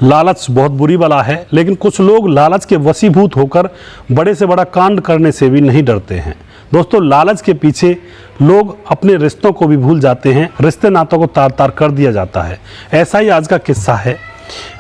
लालच बहुत बुरी बला है, लेकिन कुछ लोग लालच के वशीभूत होकर बड़े से बड़ा कांड करने से भी नहीं डरते हैं। दोस्तों, लालच के पीछे लोग अपने रिश्तों को भी भूल जाते हैं, रिश्ते नातों को तार तार कर दिया जाता है। ऐसा ही आज का किस्सा है।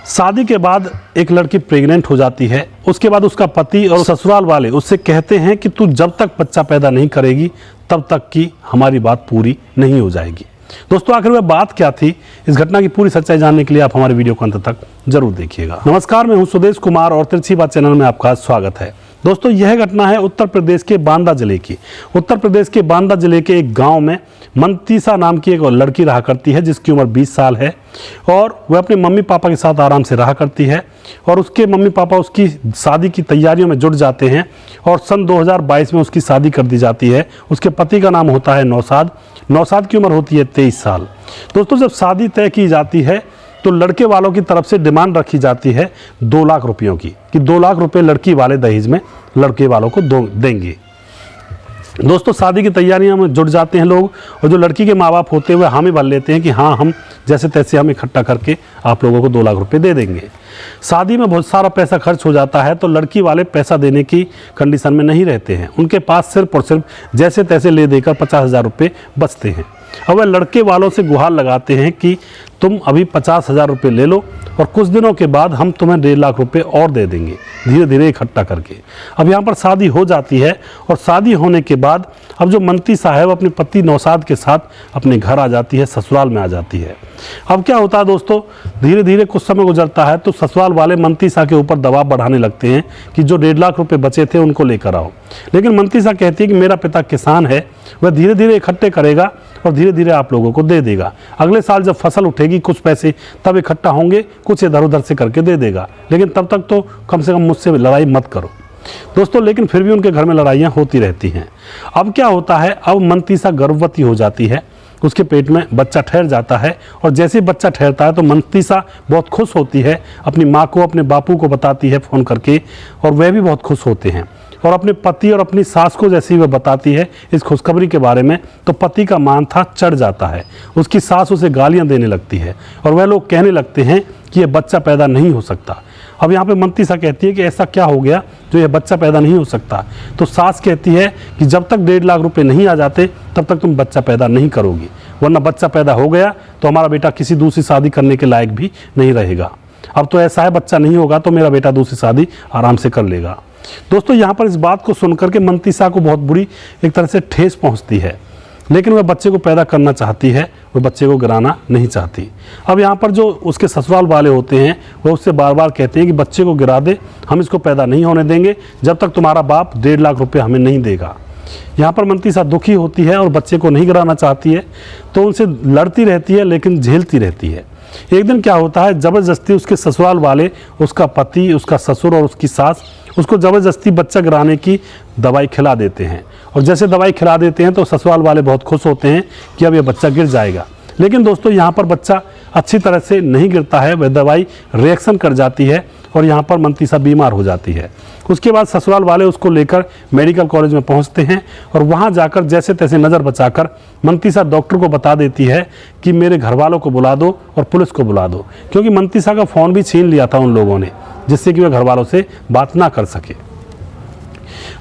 शादी के बाद एक लड़की प्रेग्नेंट हो जाती है। उसके बाद उसका पति और ससुराल वाले उससे कहते हैं कि तू जब तक बच्चा पैदा नहीं करेगी तब तक की हमारी बात पूरी नहीं हो जाएगी। दोस्तों, आखिर वह बात क्या थी, इस घटना की पूरी सच्चाई जानने के लिए आप हमारे वीडियो को अंत तक जरूर देखिएगा। नमस्कार, मैं हूं सुदेश कुमार और तिरछी बात चैनल में आपका स्वागत है। दोस्तों, यह घटना है उत्तर प्रदेश के बांदा जिले की। उत्तर प्रदेश के बांदा जिले के एक गांव में मंतीसा नाम की एक लड़की रहा करती है, जिसकी उम्र 20 साल है और वह अपने मम्मी पापा के साथ आराम से रहा करती है। और उसके मम्मी पापा उसकी शादी की तैयारियों में जुट जाते हैं और सन 2022 में उसकी शादी कर दी जाती है। उसके पति का नाम होता है नौशाद। नौशाद की उम्र होती है 23 साल। दोस्तों, जब शादी तय की जाती है तो लड़के वालों की तरफ से डिमांड रखी जाती है 2 लाख रुपयों की, कि 2 लाख रुपए लड़की वाले दहेज में लड़के वालों को देंगे। दोस्तों, शादी की तैयारियों में जुट जाते हैं लोग और जो लड़की के माँ बाप होते हुए हामी भर लेते हैं कि हाँ, हम जैसे तैसे हम इकट्ठा करके आप लोगों को 2 लाख रुपए दे देंगे। शादी में बहुत सारा पैसा खर्च हो जाता है तो लड़की वाले पैसा देने की कंडीशन में नहीं रहते हैं। उनके पास सिर्फ और सिर्फ जैसे तैसे ले देकर 50,000 रुपये बचते हैं। अब वह लड़के वालों से गुहार लगाते हैं कि तुम अभी 50,000 रुपये ले लो और कुछ दिनों के बाद हम तुम्हें 1.5 लाख रुपये और दे देंगे, धीरे धीरे इकट्ठा करके। अब यहाँ पर शादी हो जाती है और शादी होने के बाद अब जो मंतीसा है वो अपने पति नौशाद के साथ अपने घर आ जाती है, ससुराल में आ जाती है। अब क्या होता है दोस्तों, धीरे धीरे कुछ समय गुजरता है तो ससुराल वाले मंतीसा के ऊपर दबाव बढ़ाने लगते हैं कि जो 1.5 लाख रुपये बचे थे उनको लेकर आओ। लेकिन मंतीसा कहती है कि मेरा पिता किसान है, वह धीरे धीरे इकट्ठे करेगा और धीरे धीरे आप लोगों को दे देगा। अगले साल जब फसल उठेगी कुछ पैसे तब इकट्ठा होंगे, कुछ इधर उधर से करके दे देगा, लेकिन तब तक तो कम से कम मुझसे लड़ाई मत करो। दोस्तों, लेकिन फिर भी उनके घर में लड़ाइयाँ होती रहती हैं। अब क्या होता है, अब मंतीसा गर्भवती हो जाती है, उसके पेट में बच्चा ठहर जाता है और जैसे ही बच्चा ठहरता है तो मंतीसा बहुत खुश होती है, अपनी माँ को अपने बापू को बताती है फ़ोन करके और वह भी बहुत खुश होते हैं। और अपने पति और अपनी सास को जैसे ही वह बताती है इस खुशखबरी के बारे में तो पति का मान था चढ़ जाता है। उसकी सास उसे गालियां देने लगती है और वह लोग कहने लगते हैं कि यह बच्चा पैदा नहीं हो सकता। अब यहाँ पे मंतीसा कहती है कि ऐसा क्या हो गया जो यह बच्चा पैदा नहीं हो सकता। तो सास कहती है कि जब तक 1.5 लाख रुपए नहीं आ जाते तब तक तुम बच्चा पैदा नहीं करोगी, वरना बच्चा पैदा हो गया तो हमारा बेटा किसी दूसरी शादी करने के लायक भी नहीं रहेगा। अब तो ऐसा है, बच्चा नहीं होगा तो मेरा बेटा दूसरी शादी आराम से कर लेगा। दोस्तों, यहाँ पर इस बात को सुनकर के मंतीसा को बहुत बुरी एक तरह से ठेस पहुँचती है, लेकिन वह बच्चे को पैदा करना चाहती है, वह बच्चे को गिराना नहीं चाहती। अब यहाँ पर जो उसके ससुराल वाले होते हैं वह उससे बार बार कहते हैं कि बच्चे को गिरा दे, हम इसको पैदा नहीं होने देंगे जब तक तुम्हारा बाप 1.5 लाख रुपये हमें नहीं देगा। यहाँ पर मंतीसा दुखी होती है और बच्चे को नहीं गिराना चाहती है तो उनसे लड़ती रहती है, लेकिन झेलती रहती है। एक दिन क्या होता है, ज़बरदस्ती उसके ससुराल वाले, उसका पति, उसका ससुर और उसकी सास उसको ज़बरदस्ती बच्चा गिराने की दवाई खिला देते हैं। और जैसे दवाई खिला देते हैं तो ससुराल वाले बहुत खुश होते हैं कि अब ये बच्चा गिर जाएगा। लेकिन दोस्तों, यहाँ पर बच्चा अच्छी तरह से नहीं गिरता है, वह दवाई रिएक्शन कर जाती है और यहाँ पर मंतीसा बीमार हो जाती है। उसके बाद ससुराल वाले उसको लेकर मेडिकल कॉलेज में पहुँचते हैं और वहाँ जाकर जैसे तैसे नज़र बचाकर मंतीसा डॉक्टर को बता देती है कि मेरे घर वालों को बुला दो और पुलिस को बुला दो, क्योंकि मंतीसा का फ़ोन भी छीन लिया था उन लोगों ने, जिससे कि वह घर वालों से बात ना कर सके।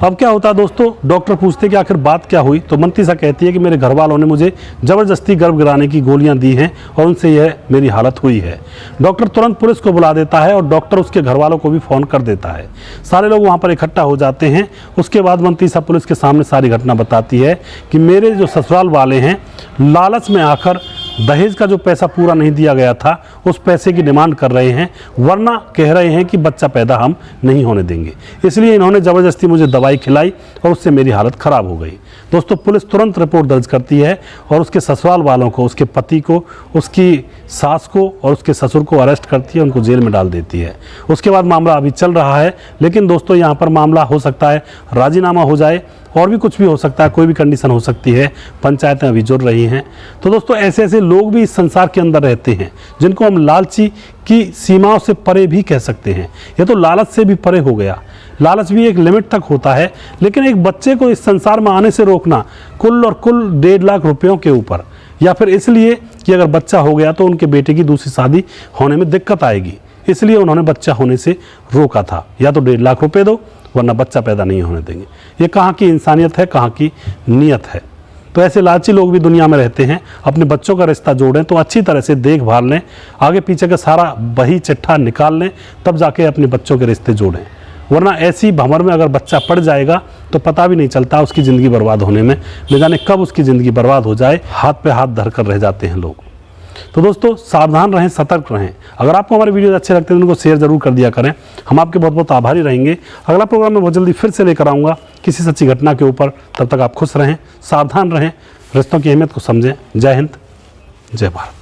अब क्या होता है दोस्तों, डॉक्टर पूछते कि आखिर बात क्या हुई, तो मंतीसा कहती है कि मेरे घर वालों ने मुझे ज़बरदस्ती गर्भ गिराने की गोलियां दी हैं और उनसे यह मेरी हालत हुई है। डॉक्टर तुरंत पुलिस को बुला देता है और डॉक्टर उसके घर वालों को भी फ़ोन कर देता है। सारे लोग वहां पर इकट्ठा हो जाते हैं। उसके बाद मंतीसा पुलिस के सामने सारी घटना बताती है कि मेरे जो ससुराल वाले हैं लालच में आकर दहेज का जो पैसा पूरा नहीं दिया गया था उस पैसे की डिमांड कर रहे हैं, वरना कह रहे हैं कि बच्चा पैदा हम नहीं होने देंगे, इसलिए इन्होंने ज़बरदस्ती मुझे दवाई खिलाई और उससे मेरी हालत ख़राब हो गई। दोस्तों, पुलिस तुरंत रिपोर्ट दर्ज करती है और उसके ससुराल वालों को, उसके पति को, उसकी सास को और उसके ससुर को अरेस्ट करती है, उनको जेल में डाल देती है। उसके बाद मामला अभी चल रहा है, लेकिन दोस्तों यहाँ पर मामला हो सकता है राजीनामा हो जाए और भी कुछ भी हो सकता है, कोई भी कंडीशन हो सकती है। पंचायतें अभी जुड़ रही हैं। तो दोस्तों, ऐसे ऐसे लोग भी इस संसार के अंदर रहते हैं जिनको हम लालची की सीमाओं से परे भी कह सकते हैं। ये तो लालच से भी परे हो गया। लालच भी एक लिमिट तक होता है, लेकिन एक बच्चे को इस संसार में आने से रोकना कुल और कुल 1.5 लाख रुपयों के ऊपर, या फिर इसलिए कि अगर बच्चा हो गया तो उनके बेटे की दूसरी शादी होने में दिक्कत आएगी, इसलिए उन्होंने बच्चा होने से रोका था। या तो 1.5 लाख रुपए दो वरना बच्चा पैदा नहीं होने देंगे। ये कहाँ की इंसानियत है, कहाँ की नीयत है। तो ऐसे लालची लोग भी दुनिया में रहते हैं। अपने बच्चों का रिश्ता जोड़ें तो अच्छी तरह से देखभाल लें, आगे पीछे का सारा बही चिट्ठा निकाल लें, तब जाके अपने बच्चों के रिश्ते जोड़ें। वरना ऐसी भंवर में अगर बच्चा पड़ जाएगा तो पता भी नहीं चलता उसकी ज़िंदगी बर्बाद होने में, न जाने कब उसकी ज़िंदगी बर्बाद हो जाए। हाथ पे हाथ धर कर रह जाते हैं लोग। तो दोस्तों सावधान रहें, सतर्क रहें। अगर आपको हमारे वीडियो अच्छे लगते हैं तो उनको शेयर जरूर कर दिया करें। हम आपके बहुत बहुत आभारी रहेंगे। अगला प्रोग्राम में बहुत जल्दी फिर से लेकर आऊँगा किसी सच्ची घटना के ऊपर। तब तक आप खुश रहें, सावधान रहें, रिश्तों की अहमियत को समझें। जय हिंद, जय भारत।